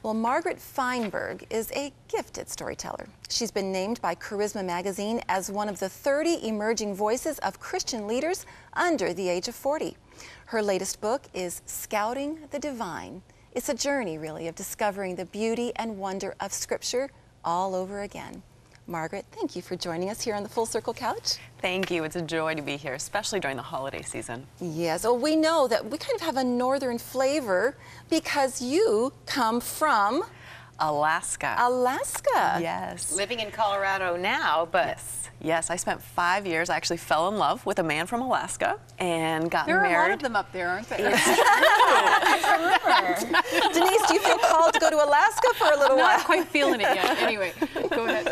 Well, Margaret Feinberg is a gifted storyteller. She's been named by Charisma Magazine as one of the 30 emerging voices of Christian leaders under the age of 40. Her latest book is Scouting the Divine. It's a journey, really, of discovering the beauty and wonder of Scripture all over again. Margaret, thank you for joining us here on the Full Circle Couch. Thank you. It's a joy to be here, especially during the holiday season. Yes, well, we know that we kind of have a northern flavor because you come from Alaska. Alaska. Yes. Living in Colorado now, but Yes, I spent 5 years. I actually fell in love with a man from Alaska and got There are married. a lot of them up there, aren't there? Denise, do you feel called to go to Alaska for a little while? Not quite feeling it yet. Anyway, go ahead.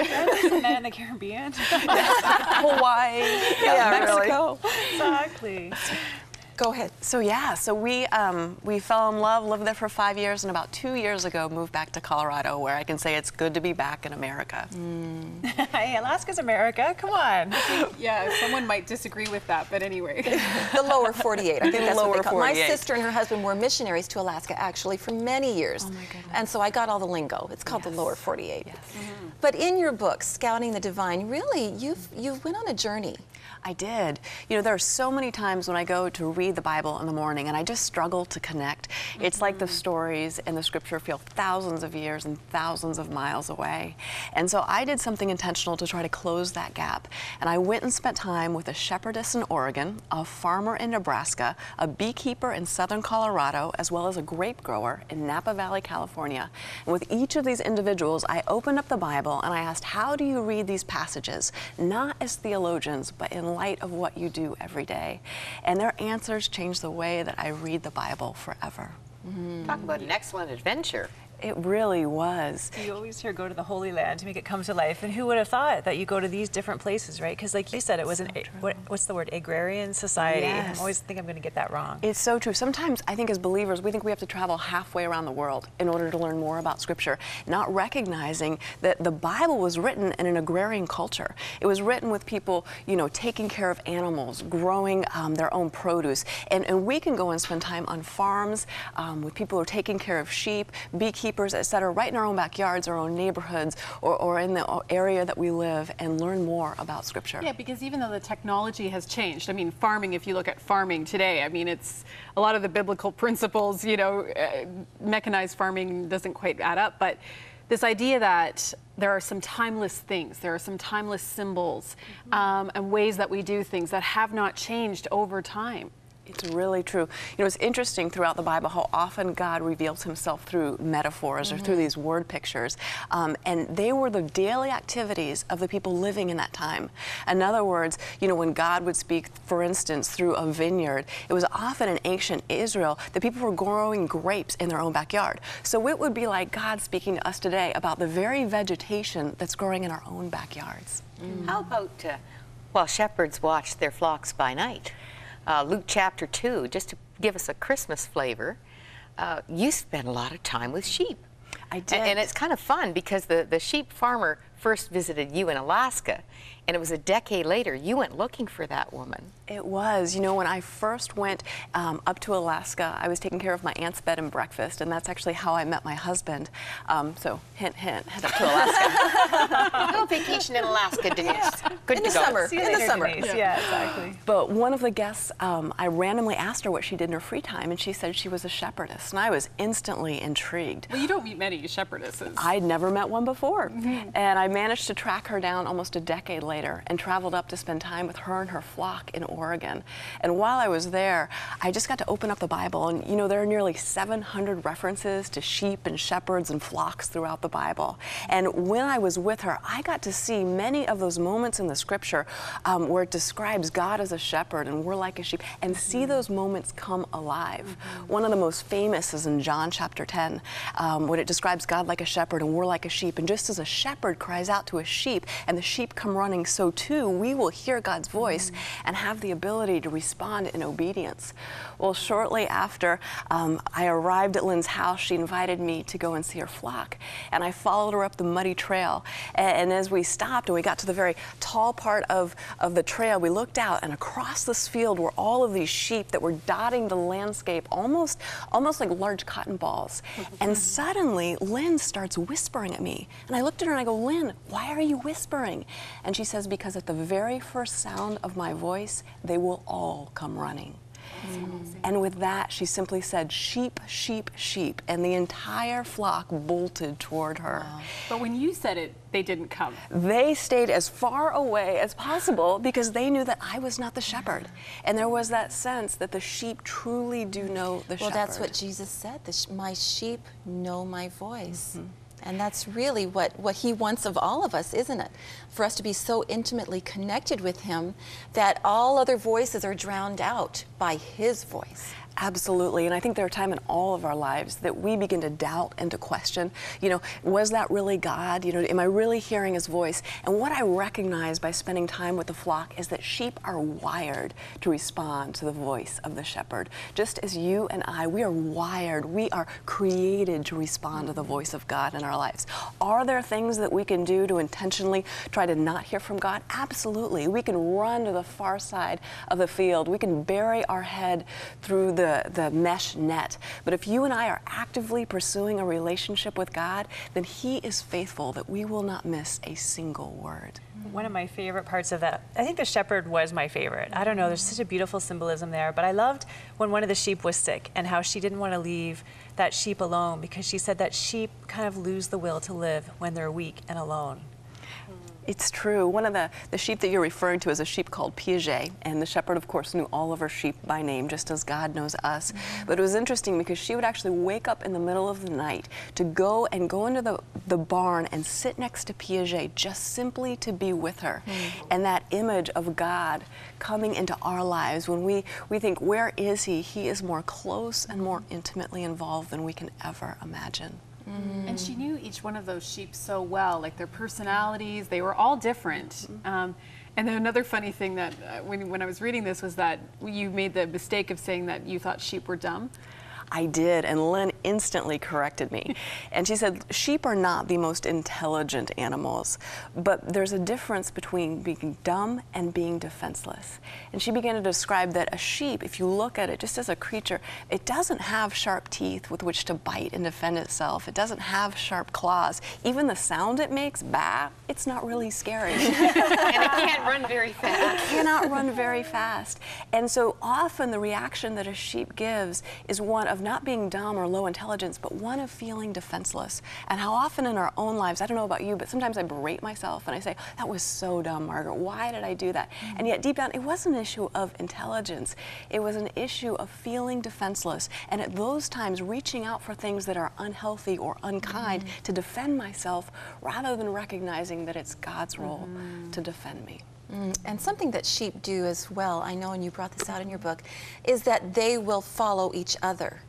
Isn't that in the Caribbean? Hawaii, Mexico. Really? Exactly. Go ahead. So we fell in love, lived there for 5 years, and about 2 years ago moved back to Colorado, where I can say it's good to be back in America. Hey, Alaska's America. Come on. Yeah, someone might disagree with that, but anyway. The lower 48. I think that's what lower they call it. My 48. sister and her husband were missionaries to Alaska, actually, for many years. Oh, my goodness. And so I got all the lingo. It's called the Yes. lower 48. Yes. But in your book, Scouting the Divine, really, you went on a journey. I did. You know, there are so many times when I go to read the Bible in the morning and I just struggle to connect. It's like the stories in the Scripture feel thousands of years and thousands of miles away. And so I did something intentional to try to close that gap. And I went and spent time with a shepherdess in Oregon, a farmer in Nebraska, a beekeeper in southern Colorado, as well as a grape grower in Napa Valley, California. And with each of these individuals, I opened up the Bible and I asked, how do you read these passages? Not as theologians, but in light of what you do every day. And their answers changed the way that I read the Bible forever. talk about an excellent adventure. It really was. You always hear go to the Holy Land to make it come to life. And who would have thought that you go to these different places, right? Because like you said, it was what's the word? Agrarian society. Yes. I always think I'm going to get that wrong. It's so true. Sometimes I think as believers, we think we have to travel halfway around the world in order to learn more about Scripture, not recognizing that the Bible was written in an agrarian culture. It was written with people, you know, taking care of animals, growing their own produce. And we can go and spend time on farms with people who are taking care of sheep, beekeepers, etc., right in our own backyards, our own neighborhoods, or in the area that we live, and learn more about Scripture. Yeah, because even though the technology has changed, I mean, farming, if you look at farming today, I mean, it's a lot of the biblical principles, you know, mechanized farming doesn't quite add up, but this idea that there are some timeless things, there are some timeless symbols, and ways that we do things that have not changed over time. It's really true. You know, it's interesting throughout the Bible how often God reveals himself through metaphors or through these word pictures. And they were the daily activities of the people living in that time. In other words, you know, when God would speak, for instance, through a vineyard, it was often in ancient Israel that people were growing grapes in their own backyard. So it would be like God speaking to us today about the very vegetation that's growing in our own backyards. How about while shepherds watch their flocks by night? Luke chapter 2, just to give us a Christmas flavor, you spend a lot of time with sheep. I did. And it's kind of fun because the sheep farmer first visited you in Alaska, and it was a decade later you went looking for that woman. It was. You know, when I first went up to Alaska, I was taking care of my aunt's bed and breakfast, and that's actually how I met my husband. So, hint, hint, head up to Alaska. Go vacation in Alaska, Denise. Good In to the go. summer. See you In the later, summer. Denise. Yeah, exactly. But one of the guests, I randomly asked her what she did in her free time, and she said she was a shepherdess, and I was instantly intrigued. Well, you don't meet many shepherdesses. I'd never met one before, and I managed to track her down almost a decade later and traveled up to spend time with her and her flock in Oregon. And while I was there, I just got to open up the Bible, and you know, there are nearly 700 references to sheep and shepherds and flocks throughout the Bible. And when I was with her, I got to see many of those moments in the Scripture where it describes God as a shepherd and we're like a sheep, and see those moments come alive. One of the most famous is in John chapter 10, when it describes God like a shepherd and we're like a sheep. And just as a shepherd cries out to a sheep and the sheep come running, so too we will hear God's voice and have the ability to respond in obedience. Well, shortly after I arrived at Lynn's house, she invited me to go and see her flock. And I followed her up the muddy trail. And as we stopped and we got to the very tall part of the trail, we looked out, and across this field were all of these sheep that were dotting the landscape, almost like large cotton balls. And suddenly, Lynn starts whispering at me. And I looked at her and I go, Lynn, why are you whispering? And she says, because at the very first sound of my voice, they will all come running. And with that, she simply said, sheep, sheep, sheep, and the entire flock bolted toward her. Wow. But when you said it, they didn't come. They stayed as far away as possible because they knew that I was not the shepherd. And there was that sense that the sheep truly do know the shepherd. Well, that's what Jesus said, my sheep know my voice. And that's really what he wants of all of us, isn't it? For us to be so intimately connected with him that all other voices are drowned out by his voice. Absolutely, and I think there are times in all of our lives that we begin to doubt and to question, was that really God? Am I really hearing his voice? And what I recognize by spending time with the flock is that sheep are wired to respond to the voice of the shepherd. Just as you and I, we are wired, we are created to respond to the voice of God in our lives. Are there things that we can do to intentionally try to not hear from God? Absolutely. We can run to the far side of the field. We can bury our head through the mesh net. But if you and I are actively pursuing a relationship with God, then he is faithful that we will not miss a single word. One of my favorite parts of that, I think the shepherd was my favorite. I don't know, there's such a beautiful symbolism there, but I loved when one of the sheep was sick and how she didn't want to leave that sheep alone, because she said that sheep kind of lose the will to live when they're weak and alone. It's true. One of the sheep that you're referring to is a sheep called Piaget, and the shepherd, of course, knew all of her sheep by name, just as God knows us. But it was interesting because she would actually wake up in the middle of the night to go into the barn and sit next to Piaget just simply to be with her. And that image of God coming into our lives, when we think, where is he? He is more close and more intimately involved than we can ever imagine. And she knew each one of those sheep so well, like their personalities, they were all different. And then another funny thing that when I was reading this was that you made the mistake of saying that you thought sheep were dumb. I did, and Lynn instantly corrected me. And she said, sheep are not the most intelligent animals, but there's a difference between being dumb and being defenseless. And she began to describe that a sheep, if you look at it just as a creature, it doesn't have sharp teeth with which to bite and defend itself. It doesn't have sharp claws. Even the sound it makes, bah, it's not really scary. And it can't run very fast. It cannot run very fast. And so often the reaction that a sheep gives is one of not being dumb or low intelligence, but one of feeling defenseless. And how often in our own lives, I don't know about you, but sometimes I berate myself and I say, that was so dumb, Margaret. Why did I do that? And yet deep down, it wasn't an issue of intelligence. It was an issue of feeling defenseless. And at those times, reaching out for things that are unhealthy or unkind to defend myself, rather than recognizing that it's God's role to defend me. And something that sheep do as well, I know, and you brought this out in your book, is that they will follow each other.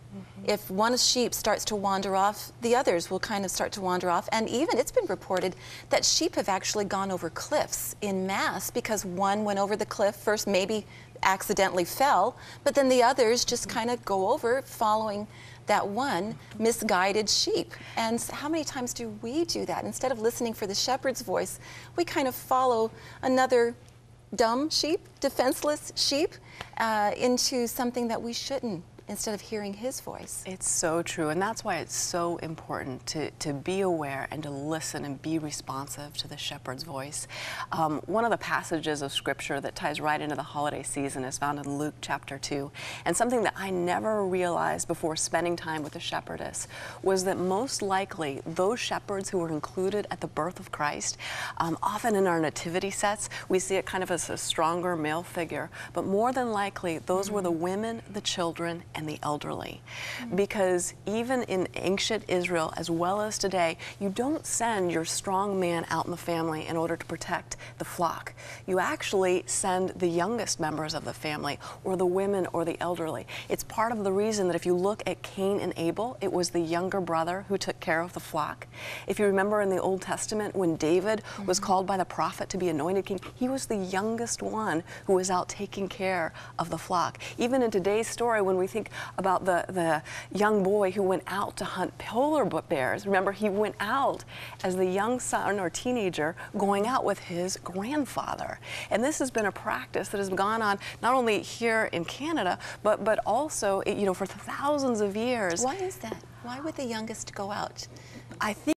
If one sheep starts to wander off, the others will kind of start to wander off. And even it's been reported that sheep have actually gone over cliffs in mass because one went over the cliff first, maybe accidentally fell, but then the others just kind of go over following that one misguided sheep. And how many times do we do that? Instead of listening for the shepherd's voice, we kind of follow another dumb sheep, defenseless sheep, into something that we shouldn't, instead of hearing his voice. It's so true, and that's why it's so important to be aware and to listen and be responsive to the shepherd's voice. One of the passages of scripture that ties right into the holiday season is found in Luke chapter 2, and something that I never realized before spending time with a shepherdess was that most likely those shepherds who were included at the birth of Christ, often in our nativity sets, we see it kind of as a stronger male figure, but more than likely those were the women, the children, and the elderly. Because even in ancient Israel, as well as today, you don't send your strong man out in the family in order to protect the flock. You actually send the youngest members of the family, or the women or the elderly. It's part of the reason that if you look at Cain and Abel, it was the younger brother who took care of the flock. If you remember in the Old Testament, when David was called by the prophet to be anointed king, he was the youngest one who was out taking care of the flock. Even in today's story, when we think about the young boy who went out to hunt polar bears, remember, he went out as the young son or teenager going out with his grandfather. And this has been a practice that has gone on not only here in Canada, but also, you know, for thousands of years. Why is that? Why would the youngest go out? I think